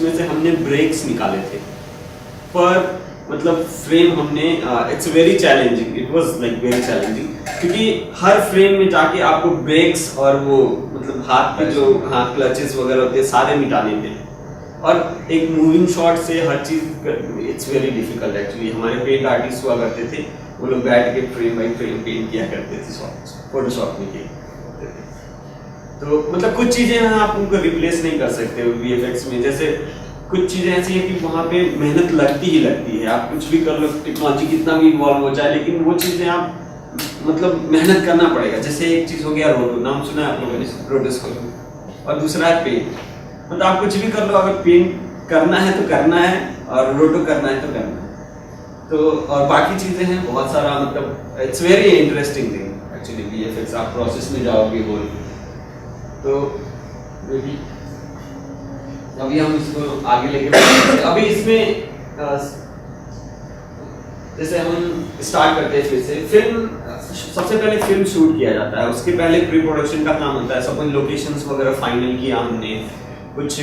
उसमें से हमने ब्रेक्स निकाले थे, पर मतलब फ्रेम हमने it's very challenging, it was like very challenging, क्योंकि हर फ्रेम में जाके आपको ब्रेक्स और वो मतलब हाथ पे जो क्लचेस वगैरह होते हैं सारे मिटाने थे, और एक मूविंग शॉट से हर चीज इट्स वेरी डिफिकल्ट एक्चुअली। हमारे पेंट आर्टिस्ट हुआ करते थे, वो लोग बैठ के फ्रेम बाई फ्रेम पेंट किया करते थे, शॉट्स फोटोशॉप में किया करते थे। तो मतलब कुछ चीजें हैं आप उनको रिप्लेस नहीं कर सकते वीएफएक्स में, जैसे कुछ चीजें ऐसी हैं कि वहाँ पे मेहनत लगती ही लगती है, आप कुछ भी कर लो, टेक्नोलॉजी कितना भी इन्वॉल्व हो जाए, लेकिन वो चीजें आप मतलब मेहनत करना पड़ेगा। जैसे एक चीज हो गया रोटो, नाम सुना है आप लोगों ने, रोटोस्कोप, और दूसरा है पेंट। मतलब आप कुछ भी कर लो, अगर पेंट करना है तो करना है, और रोटो करना है तो करना है। तो और बाकी चीजें हैं बहुत सारा, मतलब it's very interesting thing actually VFX. आप प्रोसेस में जाओगे होल, तो अभी हम इसको आगे लेके बढ़ेंगे। अभी इसमें जैसे हम स्टार्ट करते हैं फिर से, फिल्म सबसे पहले फिल्म शूट किया जाता है, उसके पहले प्री प्रोडक्शन का काम होता है। सपोज लोकेशंस वगैरह फाइनल किया हमने, कुछ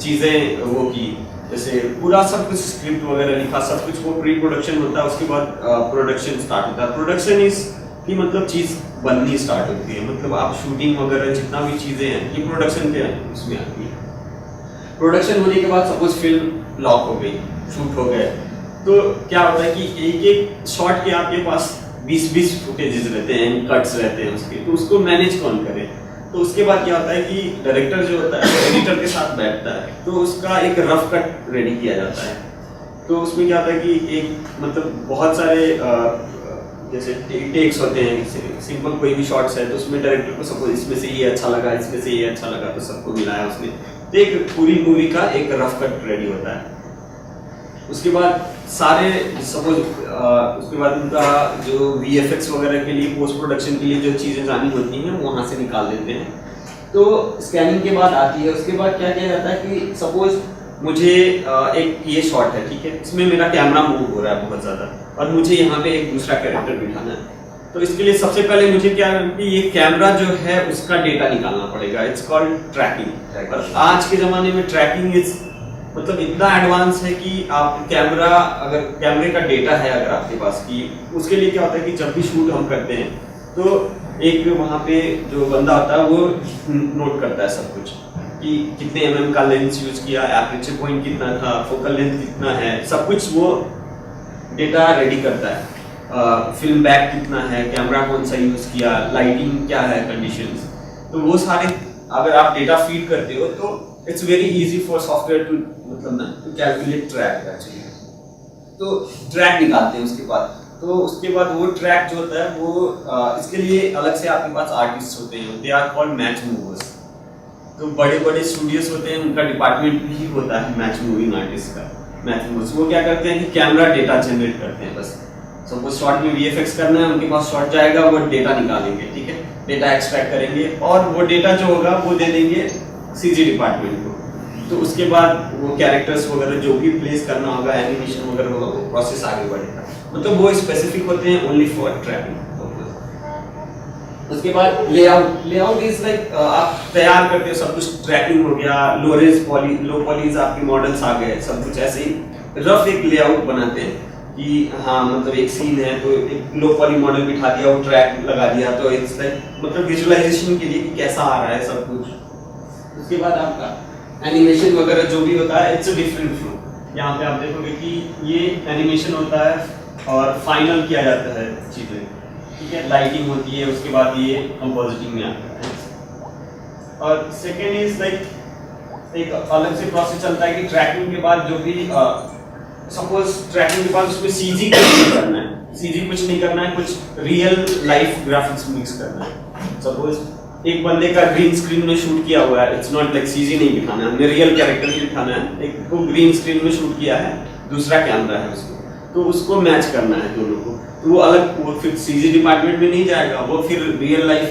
चीजें वो की, जैसे पूरा सब कुछ स्क्रिप्ट वगैरह लिखा, सब कुछ वो प्री प्रोडक्शन होता है। उसके बाद प्रोडक्शन स्टार्ट होता है। प्रोडक्शन इज की मतलब चीज बननी स्टार्ट होती है, मतलब आप शूटिंग वगैरह जितना भी चीजें हैं ये प्रोडक्शन के उसमें आती है। प्रोडक्शन होने के बाद सपोज फिल्म लॉक हो गई, शूट हो गए, तो क्या होता है कि एक एक शॉट के आपके पास 20-20 फुटेजेस रहते हैं, कट्स रहते हैं उसके, तो उसको मैनेज कौन करे। तो उसके बाद क्या होता है कि डायरेक्टर जो होता है एडिटर के साथ बैठता है, तो उसका एक रफ कट रेडी किया जाता है। तो उसमें क्या होता है कि एक मतलब बहुत सारे जैसे टेक्स होते हैं, सिंपल कोई भी शॉट्स है, तो उसमें डायरेक्टर को सपोज इसमें से ये अच्छा लगा, इसमें से ये अच्छा लगा, तो सबको मिलाया उसने, तो एक पूरी मूवी का एक रफ कट रेडी होता है। उसके बाद सारे सपोज उसके बाद उनका जो वीएफएक्स वगैरह के लिए, पोस्ट प्रोडक्शन के लिए जो चीज़ें जानी होती हैं वो वहाँ से निकाल देते हैं। तो स्कैनिंग के बाद आती है, उसके बाद क्या किया जाता है कि सपोज मुझे एक ये शॉट है, ठीक है, इसमें मेरा कैमरा मूव हो रहा है बहुत ज़्यादा, और मुझे यहाँ पे एक दूसरा कैरेक्टर बिठाना है। तो इसके लिए सबसे पहले मुझे क्या है कि ये कैमरा जो है उसका डेटा निकालना पड़ेगा, इट्स कॉल्ड ट्रैकिंग। और आज के ज़माने में ट्रैकिंग इज मतलब इतना एडवांस है कि आप कैमरा, अगर कैमरे का डेटा है अगर आपके पास, कि उसके लिए क्या होता है कि जब भी शूट हम करते हैं तो एक वहाँ पे जो बंदा होता है वो नोट करता है सब कुछ, कि कितने mm का लेंस यूज किया, एपरेचर पॉइंट कितना था, फोकल लेंथ कितना है, सब कुछ वो डेटा रेडी करता है। फिल्म बैक कितना है, कैमरा कौन सा यूज किया, लाइटिंग क्या है, कंडीशंस, तो वो सारे अगर आप डेटा फीड करते हो तो it's very easy for software to मतलब ना टू कैलकुलेट ट्रैक एक्चुअली। तो ट्रैक निकालते हैं उसके बाद, तो उसके बाद वो ट्रैक जो होता है वो इसके लिए अलग से आपके पास आर्टिस्ट होते हैं, they are called match movers. तो बड़े बड़े स्टूडियोज होते हैं, उनका डिपार्टमेंट भी होता है मैच मूविंग आर्टिस्ट का, मैच मूवर्स। वो क्या करते हैं कि कैमरा डेटा जनरेट करते हैं, बस सपोज शॉट में वीएफएक्स करना है, उनके पास शॉट जाएगा, वो डेटा निकालेंगे, ठीक है, डेटा एक्सट्रैक्ट करेंगे, और वो डेटा जो होगा वो दे देंगे सीजी डिपार्टमेंट को। तो उसके बाद वो कैरेक्टर्स वगैरह जो भी प्लेस करना होगा, एनिमेशन वगैरह होगा, वो प्रोसेस आगे बढ़ेगा। मतलब वो स्पेसिफिक होते हैं ओनली फॉर ट्रैकिंग। उसके बाद लेआउट, लेआउट इज लाइक आप तैयार करते हो सब कुछ, ट्रैकिंग हो गया, लोरेज पॉली, लो पॉलीज आपके मॉडल्स आ गए, सब कुछ ऐसे ही रफ एक लेआउट बनाते हैं कि हाँ मतलब एक सीन है तो एक लो पॉली मॉडल बिठा दिया, वो ट्रैक लगा दिया, तो इट्स लाइक मतलब विजुअलाइजेशन के लिए कि कैसा आ रहा है सब कुछ। उसके बाद आपका एनिमेशन वगैरह जो भी होता है, इट्स अ डिफरेंट फ्लो। यहाँ पे आप देखोगे कि ये एनिमेशन होता है और फाइनल किया जाता है चीजें, ठीक है, लाइटिंग होती है, उसके बाद ये कंपोजिटिंग में आता है। और सेकेंड इज लाइक एक अलग से प्रोसेस चलता है कि ट्रैकिंग के बाद जो भी सपोज ट्रैकिंग के बाद उसमें सीजी कुछ नहीं करना है, सीजी कुछ नहीं करना है, कुछ रियल लाइफ ग्राफिक्स मिक्स करना है। सपोज एक बंदे का ग्रीन स्क्रीन में शूट किया हुआ है, इट्स नॉट लाइक सीजी नहीं बिठाना है, हमने रियल कैरेक्टर ही बिठाना है, एक को ग्रीन स्क्रीन में शूट किया है, दूसरा कैमरा है उसको, तो उसको मैच करना है दोनों को। तो वो अलग, वो फिर सीजी डिपार्टमेंट में नहीं जाएगा, वो फिर रियल लाइफ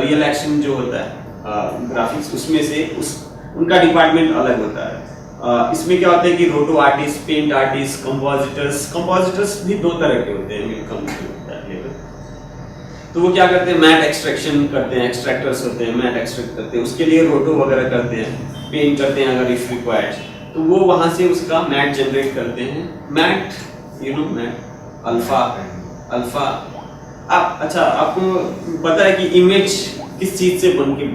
रियल एक्शन जो होता है ग्राफिक्स, उसमें से उनका डिपार्टमेंट अलग होता है। इसमें क्या होता है कि रोटो आर्टिस्ट, पेंट आर्टिस्ट, कंपोजिटर्स भी दो तरह के होते हैं, तो वो क्या करते हैं, मैट एक्सट्रैक्शन करते हैं, एक्सट्रैक्टर्स होते हैं, मैट एक्सट्रैक्ट करते हैं, उसके लिए रोटो वगैरह करते हैं, पेंट करते हैं अगर इफ रिक्वायर्ड। तो वो वहाँ से उसका मैट जनरेट करते हैं। Matte, you know matte, alpha. आप अच्छा, आपको पता है कि इमेज किस चीज से बन के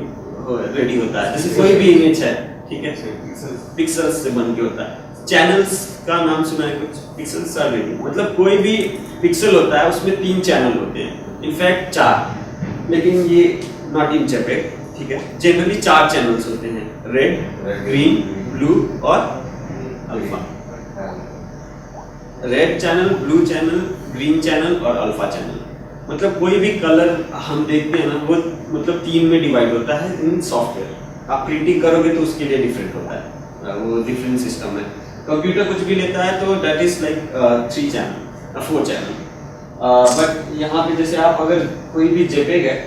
रेडी होता है? जैसे कोई भी इमेज है, ठीक है, पिक्सल्स से बन के होता है। चैनल्स का नाम सुना है कुछ? पिक्सल्स आर रेडी, मतलब कोई भी पिक्सल होता है उसमें 3 चैनल होते हैं, इनफैक्ट 4, लेकिन ये नॉट इन जेपेग, ठीक है। जनरली 4 चैनल्स होते हैं, रेड, ग्रीन, ब्लू और alpha. Red channel, blue channel, green channel और अल्फा चैनल। मतलब कोई भी कलर हम देखते हैं ना, वो मतलब 3 में डिवाइड होता है इन सॉफ्टवेयर। आप प्रिंटिंग करोगे तो उसके लिए डिफरेंट होता है, वो डिफरेंट सिस्टम है। कंप्यूटर कुछ भी लेता है तो that is like 3 channel, 4 channel. But यहाँ पे जैसे आप अगर कोई भी जेपेग है,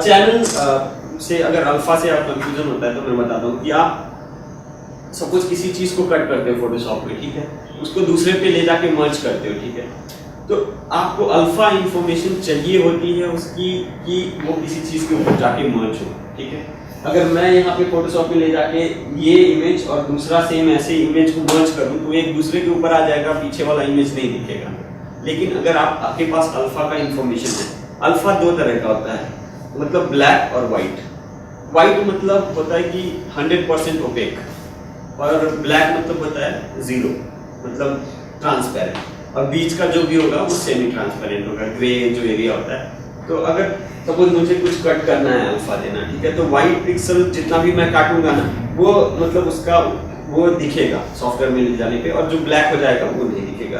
चैनल से अगर अल्फा से आप कंफ्यूजन होता है तो मैं बताता हूँ कि आप सपोज किसी चीज को कट करते हो फोटोशॉप में, ठीक है, उसको दूसरे पे ले जाके मर्ज करते हो, ठीक है, तो आपको अल्फा इंफॉर्मेशन चाहिए होती है उसकी कि वो किसी चीज के ऊपर जाके मर्ज हो, ठीक है। अगर मैं यहाँ पे फोटोशॉप में ले जाके ये इमेज और दूसरा सेम ऐसे इमेज को मर्ज करूँ तो एक दूसरे के ऊपर आ जाएगा, पीछे वाला इमेज नहीं दिखेगा। लेकिन अगर आपके पास अल्फा का इंफॉर्मेशन है, अल्फा 2 तरह का होता है, मतलब ब्लैक और व्हाइट। व्हाइट मतलब होता है कि 100% ओपेक, और ब्लैक मतलब होता है 0, मतलब ट्रांसपेरेंट, और बीच का जो भी होगा वो सेमी ट्रांसपेरेंट होगा, ग्रे जो एरिया होता है। तो अगर सपोज मुझे कुछ कट करना है, अल्फा देना, ठीक है, तो व्हाइट पिक्सल जितना भी मैं काटूंगा ना, वो मतलब उसका वो दिखेगा सॉफ्टवेयर में ले जाने पे, और जो ब्लैक हो जाएगा वो नहीं दिखेगा।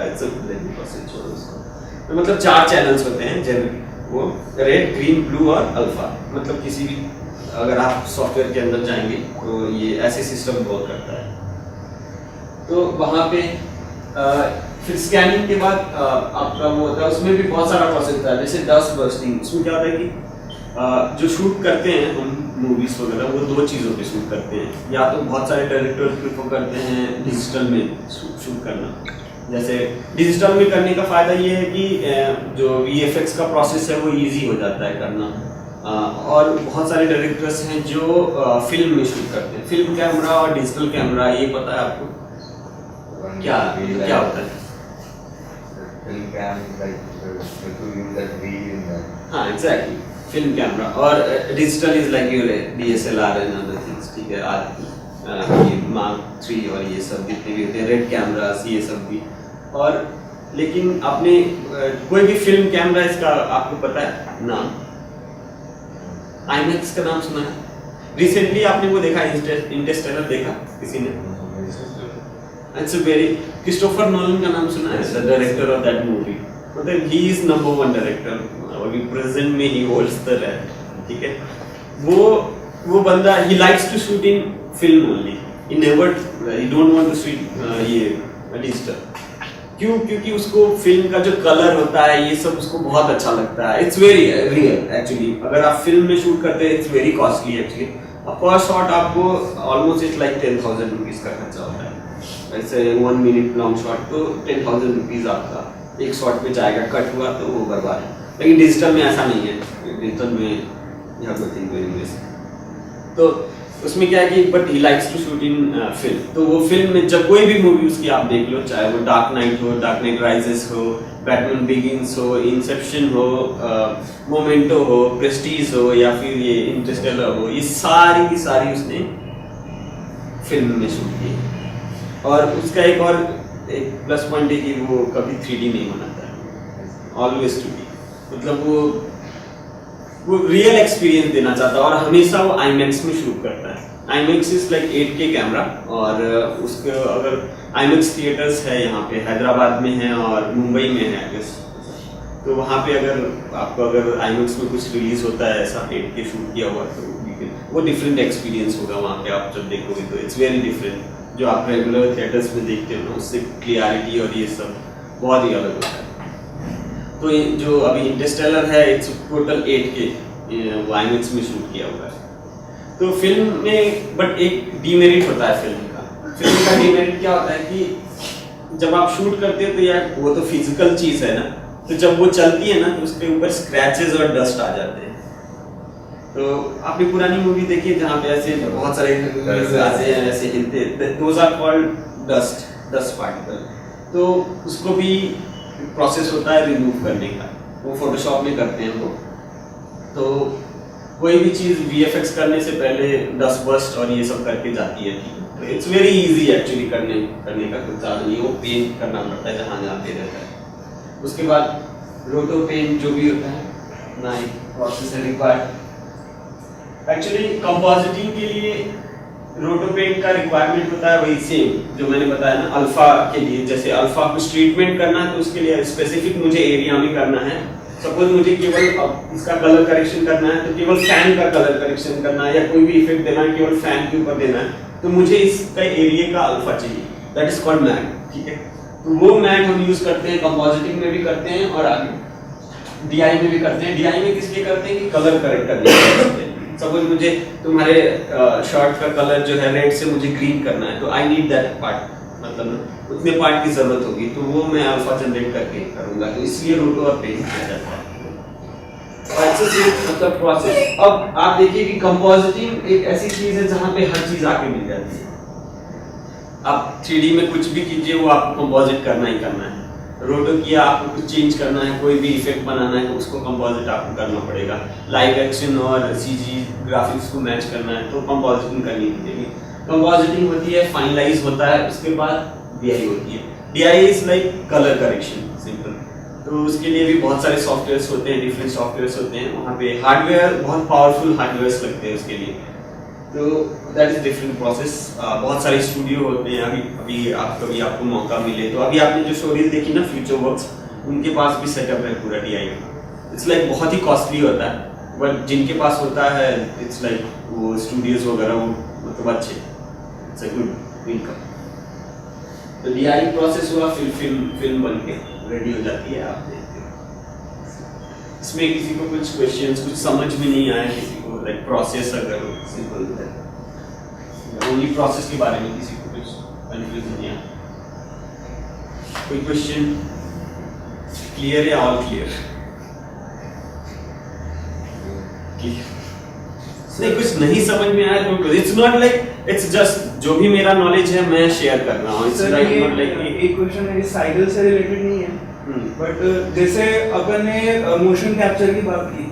तो मतलब 4 चैनल्स होते हैं जनरली, वो रेड, ग्रीन, ब्लू और अल्फा। मतलब किसी भी अगर आप सॉफ्टवेयर के अंदर जाएंगे तो ये ऐसे सिस्टम वर्क करता है। तो वहाँ पे फिर स्कैनिंग के बाद आपका वो होता है, उसमें भी बहुत सारा प्रोसेस होता है। जैसे डस्ट बर्स्टिंग, उसमें क्या होता है कि जो शूट करते हैं हम मूवीज वगैरह, वो 2 चीज़ों पे शूट करते हैं। या तो बहुत सारे डायरेक्टर्स प्रेफर करते हैं डिजिटल में शूट करना। जैसे डिजिटल में करने का फ़ायदा ये है कि जो VFX का प्रोसेस है वो ईजी हो जाता है करना। और बहुत सारे डायरेक्टर्स हैं जो फिल्म में शूट करते हैं। फिल्म कैमरा और डिजिटल कैमरा, ये पता है आपको क्या होता है? Film cam is like to use that reel in that. हाँ, exactly. फिल्म कैमरा, और digital is like your DSLR and other things, ठीक है। आज ये Mark 3 और ये सब जितने भी होते हैं, रेड कैमरास, ये सब भी। और लेकिन आपने कोई भी फिल्म कैमरा इसका आपको पता है नाम? IMAX का नाम सुना है? रिसेंटली आपने वो देखा, इंटरस्टेलर देखा किसी ने? It's a very Christopher Nolan का नाम सुना है, the director of that movie. मतलब he is number 1 director, अभी प्रेजेंट में he holds the rank, ठीक है। वो बंदा he likes to shoot in film only. He don't want to shoot ये डिजिटल। क्यों? क्योंकि उसको फिल्म का जो कलर होता है ये सब उसको बहुत अच्छा लगता है। It's very real actually. अगर आप फिल्म में शूट करते हैं it's very costly actually. पर शॉट आपको ऑलमोस्ट इट्स लाइक 10,000 रुपीज़ का खर्चा होता है। वैसे 1 मिनट लॉन्ग शॉट तो 10,000 रुपीज़ आपका एक शॉट पे जाएगा, कट हुआ तो वो बर्बाद है। लेकिन डिजिटल में ऐसा नहीं है। डिजिटल में you have nothing to invest. तो उसमें क्या है कि but he likes to shoot in film. तो वो फिल्म में जब कोई भी मूवी उसकी आप देख लो, चाहे वो डार्क नाइट हो, डार्क नाइट राइजेस हो, बैटमैन बिगिंस हो, इंसेप्शन हो, मोमेंटो हो, प्रेस्टीज हो, या फिर ये इंटरस्टेलर हो, ये सारी की सारी उसने फिल्म में शूट की। और उसका एक प्लस पॉइंट है कि वो कभी 3D नहीं बनाता है, ऑलवेज 2D। मतलब वो रियल एक्सपीरियंस देना चाहता है, और हमेशा वो IMAX में शूट करता है। IMAX is like 8K camera, और उसके अगर IMAX थिएटर्स है यहाँ पे हैदराबाद में है और मुंबई में है आई गेस। तो वहाँ पे अगर IMAX में कुछ रिलीज होता है ऐसा 8K शूट किया हुआ, तो वो डिफरेंट एक्सपीरियंस होगा वहाँ पे। आप जब देखोगे तो इट्स वेरी डिफरेंट। जो आप रेगुलर थिएटर्स में देखते हो ना, उससे क्लियरिटी और ये सब बहुत ही अलग होता है। तो ये जो अभी इंटरस्टेलर है इट्स टोटल 8K वो IMAX में शूट किया हुआ है। तो फिल्म में बट एक डीमेरिट होता है फिल्म का डीमेरिट क्या होता है कि जब आप शूट करते हो तो यार वो तो फिजिकल चीज़ है ना, तो जब वो चलती है ना तो उसके ऊपर स्क्रैचेस और डस्ट आ जाते हैं। तो आपने पुरानी मूवी देखी है जहाँ पे ऐसे बहुत सारे आते हैं, ऐसे हिलते, those are called dust particle, तो उसको भी प्रोसेस होता है रिमूव करने का, वो फोटोशॉप में करते हैं वो। तो कोई भी चीज़ VFX करने से पहले डस्ट बस्ट और ये सब करके जाती है, ठीक है। इट्स वेरी इजी एक्चुअली करने का कुछ ज़्यादा नहीं, वो पेंट करना पड़ता है जहाँ जहाँ पे रहता है। उसके बाद रोटो पेंट जो भी होता है ना, एक प्रोसेस है रिक्वायर्ड। एक्चुअली कंपोजिटिंग के लिए रोटो पेंट का रिक्वायरमेंट होता है वही सेम जो मैंने बताया ना अल्फा के लिए। जैसे अल्फा को ट्रीटमेंट करना है तो उसके लिए स्पेसिफिक मुझे एरिया में करना है। सपोज मुझे केवल अब इसका कलर करेक्शन करना है तो केवल फैन का कलर करेक्शन करना है, या कोई भी इफेक्ट देना है केवल फैन के ऊपर देना है, तो मुझे इसका एरिया का अल्फा चाहिए, दैट इज कॉल्ड मैट, ठीक है। तो वो मैट हम यूज करते हैं, कंपोजिटिंग में भी करते हैं और आगे डीआई में भी करते हैं। डीआई में किस लिए करते हैं कि कलर करेक्ट करने के लिए करते हैं। सपोज मुझे तुम्हारे शर्ट का कलर जो है रेड से मुझे ग्रीन करना है, तो आई नीड दैट पार्ट, मतलब उतने पार्ट की जरूरत होगी, तो वो मैं अल्फा जनरेट करके करूंगा, तो इसलिए रोटो और पेंट किया जाता है। मतलब प्रोसेस। अब आप देखिए कि कंपोजिटिंग एक ऐसी चीज है जहां पे हर चीज आके मिल जाती है। आप 3D में कुछ भी कीजिए वो आपको कंपोजिट करना ही करना है। रोटो किया, आपको कुछ चेंज करना है, कोई भी इफेक्ट बनाना है तो उसको कंपोजिट आपको करना पड़ेगा। लाइव एक्शन और CG ग्राफिक्स को मैच करना है तो कंपोजिटिंग करनी पड़ेगी। कंपोजिटिंग होती है, फाइनलाइज होता है, उसके बाद DI होती है। DI is like colour correction, simple. तो उसके लिए भी बहुत सारे सॉफ्टवेयर्स होते हैं, डिफरेंट सॉफ्टवेयर्स होते हैं। वहाँ पे हार्डवेयर, बहुत पावरफुल हार्डवेयर्स लगते हैं उसके लिए, तो दैट इज डिफरेंट प्रोसेस। बहुत सारे स्टूडियो होते हैं। अभी आपको मौका मिले तो अभी आपने जो शोरीज देखी ना फ्यूचर वर्क्स, उनके पास भी सेटअप है पूरा DI का। इट्स लाइक बहुत ही कॉस्टली होता है, बट जिनके पास होता है इट्स लाइक वो स्टूडियोज वगैरह वो मतलब अच्छे, इट्स अ गुड इनकम। तो DI प्रोसेस हुआ, फिर फिल्म बन के रेडी हो जाती है, आप देखते हो। इसमें किसी को कुछ क्वेश्चंस कुछ समझ में नहीं आया, किसी को लाइक प्रोसेस अगर सिंपल है, ओनली प्रोसेस के बारे में किसी को कुछ कंफ्यूजन नहीं आया, कोई क्वेश्चन? क्लियर या ऑल क्लियर? नहीं, कुछ नहीं समझ में आया तो it's not like, it's just जो भी मेरा नॉलेज है मैं शेयर कर रहा हूँ। इट्स नॉट लाइक एक क्वेश्चन है साइकिल से रिलेटेड नहीं है, बट जैसे अपन ने मोशन कैप्चर की बात की,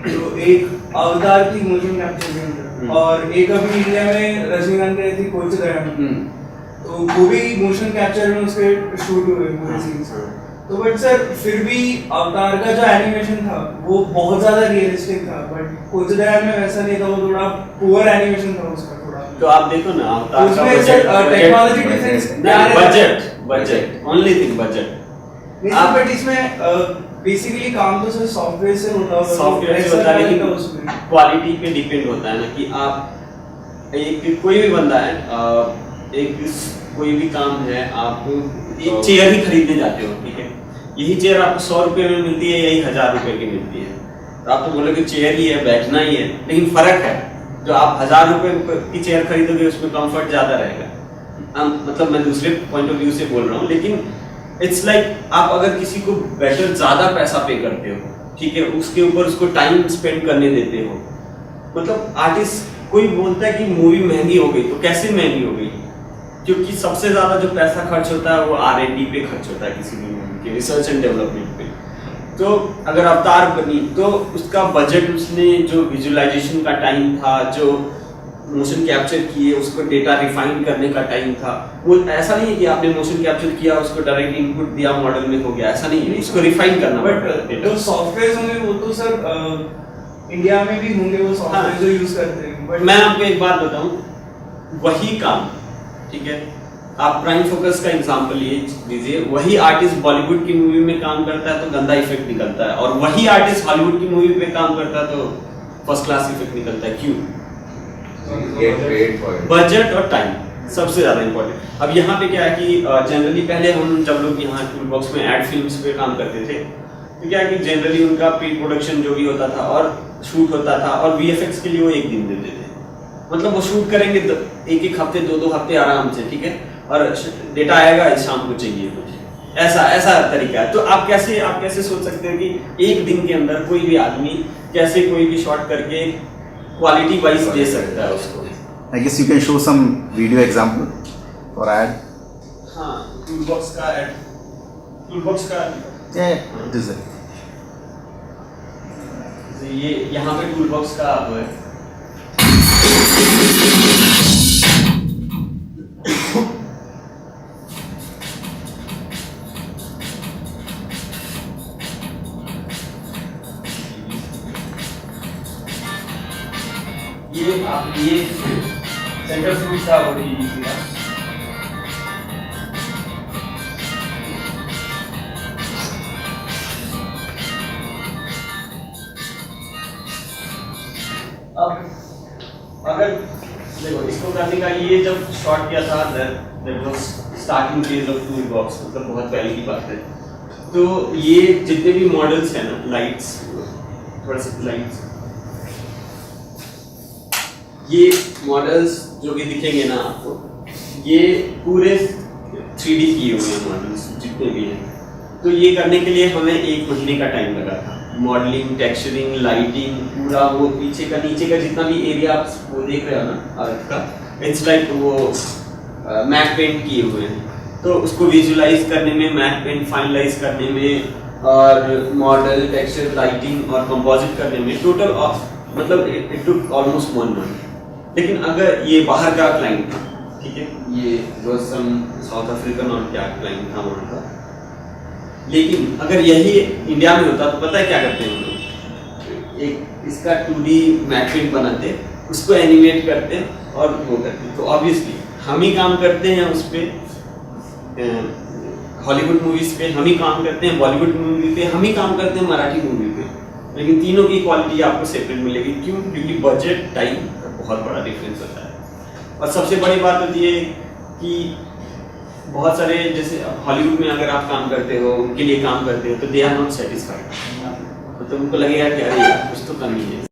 तो एक अवतार की मोशन कैप्चर के अंदर, और एक अभी इंडिया में रजनीकांत की थी कोच गया, तो वो भी मोशन कैप्चर में उसके शूट हुए पूरे सीन्स। तो बट सर फिर भी अवतार का जो एनिमेशन था वो बहुत ज्यादा रियलिस्टिक था, बट कोच गया में वैसा नहीं था, वो थोड़ा पुअर एनिमेशन था उसका थोड़ा। तो आप देखो ना अवतार का technology difference, budget only thing budget. नहीं बट इसमें बेसिकली काम तो सर सॉफ्टवेयर से होता है, सॉफ्टवेयर से होता है, लेकिन क्वालिटी पे डिपेंड होता है ना कि आप एक कोई भी बंदा है, एक कोई भी काम है, आप एक चेयर ही खरीदने जाते हो, ठीक है, यही चेयर आपको 100 रुपए में मिलती है, यही 1000 रुपए की मिलती है, तो आप तो बोलोगे चेयर ही है, बैठना ही है, लेकिन फर्क है। जो आप 1000 रुपए की चेयर खरीदोगे उसमें कंफर्ट ज्यादा रहेगा। मतलब मैं दूसरे पॉइंट ऑफ व्यू से बोल रहा हूँ, लेकिन इट्स लाइक आप अगर किसी को बेटर ज्यादा पैसा पे करते हो, ठीक है, उसके ऊपर उसको टाइम स्पेंड करने देते हो। मतलब आर्टिस्ट कोई बोलता है कि मूवी महंगी हो गई, तो कैसे महंगी हो गई? क्योंकि सबसे ज्यादा जो पैसा खर्च होता है वो R&D पे खर्च होता है, किसी भी मूवी के रिसर्च एंड डेवलपमेंट पे। तो अगर अवतार बनी तो उसका बजट, उसने जो विजुअलाइजेशन का टाइम था, जो मोशन कैप्चर किए, उसको डेटा रिफाइन करने का टाइम था, वो ऐसा नहीं है कि आपने मोशन कैप्चर किया, उसको डायरेक्ट इनपुट दिया, मॉडल में हो गया, ऐसा नहीं है, इसको रिफाइन करना। बट जो सॉफ्टवेयर होंगे वो तो सर इंडिया में भी होंगे वो सॉफ्टवेयर जो यूज करते हैं। बट मैं आपको एक बात बताऊं, वही काम, ठीक है, आप प्राइम फोकस का एग्जांपल लीजिए, वही आर्टिस्ट बॉलीवुड की मूवी में काम करता है तो गंदा इफेक्ट निकलता है, और वही आर्टिस्ट हॉलीवुड की मूवी पे काम करता है तो फर्स्ट क्लास इफेक्ट निकलता है। क्यों? बजट और टाइम सबसे ज्यादा इंपॉर्टेंट। अब यहाँ पे क्या है कि जनरली पहले हम जब लोग यहाँ टूल बॉक्स में एड फिल्म्स पे काम करते थे, तो क्या है कि जनरली उनका प्री प्रोडक्शन जो भी होता था और शूट होता था, और VFX के लिए वो एक दिन देते थे। मतलब वो शूट करेंगे एक हफ्ते, 2 हफ्ते आराम से, ठीक है, और डेटा आएगा इस शाम को चाहिए कुछ, ऐसा तरीका है। तो आप कैसे सोच सकते हो कि एक दिन के अंदर कोई भी आदमी कैसे कोई भी शॉट करके क्वालिटी वाइज दे सकता है उसको? I guess you can show some video example for ad. हाँ टूलबॉक्स का This is it. ये यहाँ पे टूलबॉक्स का वो है। ये सेंटर फ्रूट का वो DDC का। अब अगर देखो इसको करने का ये जब शॉट किया था that was starting phase of toolbox, मतलब बहुत पहले की बात है। तो ये जितने भी मॉडल्स हैं ना, लाइट्स थोड़ा सा लाइट्स, ये मॉडल्स जो भी दिखेंगे ना आपको, ये पूरे 3D किए हुए हैं मॉडल्स जितने भी हैं। तो ये करने के लिए हमें 1 महीने का टाइम लगा था। मॉडलिंग, टेक्सचरिंग, लाइटिंग, पूरा वो पीछे का नीचे का जितना भी एरिया आप वो देख रहे हो ना अर्थ का, इट्स लाइक वो मैट पेंट किए हुए हैं। तो उसको विजुलाइज करने में, मैट पेंट फाइनलाइज करने में, और मॉडल, टेक्सचर, लाइटिंग और कंपोजिट करने में टोटल मतलब इट टुक ऑलमोस्ट 1 मंथ। लेकिन अगर ये बाहर का क्लाइंट था, ठीक है, ये वाज सम साउथ अफ्रीकन और क्या क्लाइंट था वहाँ का, लेकिन अगर यही इंडिया में होता तो पता है क्या करते हैं हम लोग, एक इसका 2D मैट पेंट बनाते, उसको एनिमेट करते और वो करते। तो ऑब्वियसली हम ही काम करते हैं उस पर, हॉलीवुड मूवीज पे हम ही काम करते हैं, बॉलीवुड मूवी पे हम ही काम करते हैं, मराठी मूवी पे, लेकिन तीनों की क्वालिटी आपको सेपरेट मिलेगी। क्यों? क्योंकि बजट, टाइम का बहुत बड़ा डिफरेंस होता है। और सबसे बड़ी बात होती है कि बहुत सारे, जैसे हॉलीवुड में अगर आप काम करते हो, उनके लिए काम करते हो, तो दे आर नॉट सेटिस्फाइड, तो उनको लगेगा कि अरे यार कुछ तो कमी है।